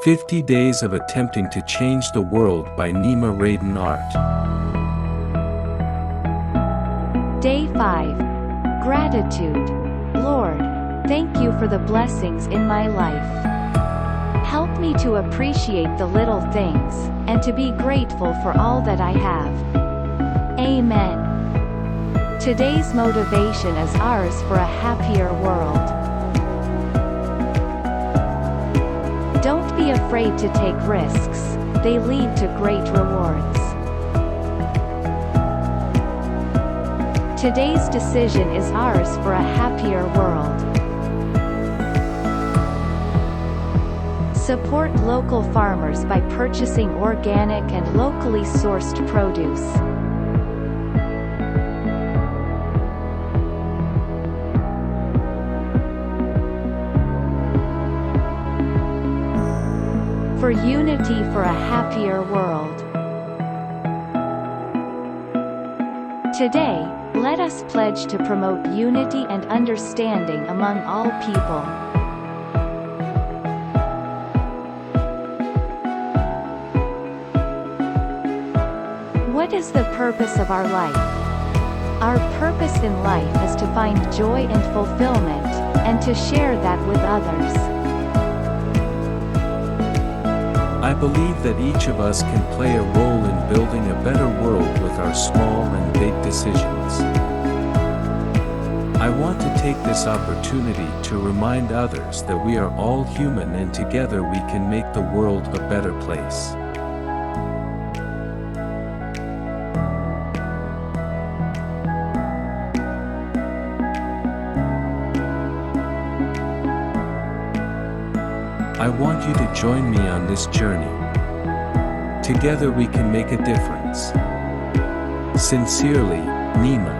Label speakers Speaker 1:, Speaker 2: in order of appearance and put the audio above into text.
Speaker 1: 50 Days of Attempting to Change the World by Nima Radan Art.
Speaker 2: Day 5. Gratitude. Lord, thank you for the blessings in my life. Help me to appreciate the little things, and to be grateful for all that I have. Amen. Today's motivation is ours for a happier world. Don't be afraid to take risks, they lead to great rewards. Today's decision is ours for a happier world. Support local farmers by purchasing organic and locally sourced produce. For unity for a happier world. Today, let us pledge to promote unity and understanding among all people. What is the purpose of our life? Our purpose in life is to find joy and fulfillment, and to share that with others.
Speaker 1: I believe that each of us can play a role in building a better world with our small and big decisions. I want to take this opportunity to remind others that we are all human and together we can make the world a better place. I want you to join me on this journey. Together we can make a difference. Sincerely, Nima.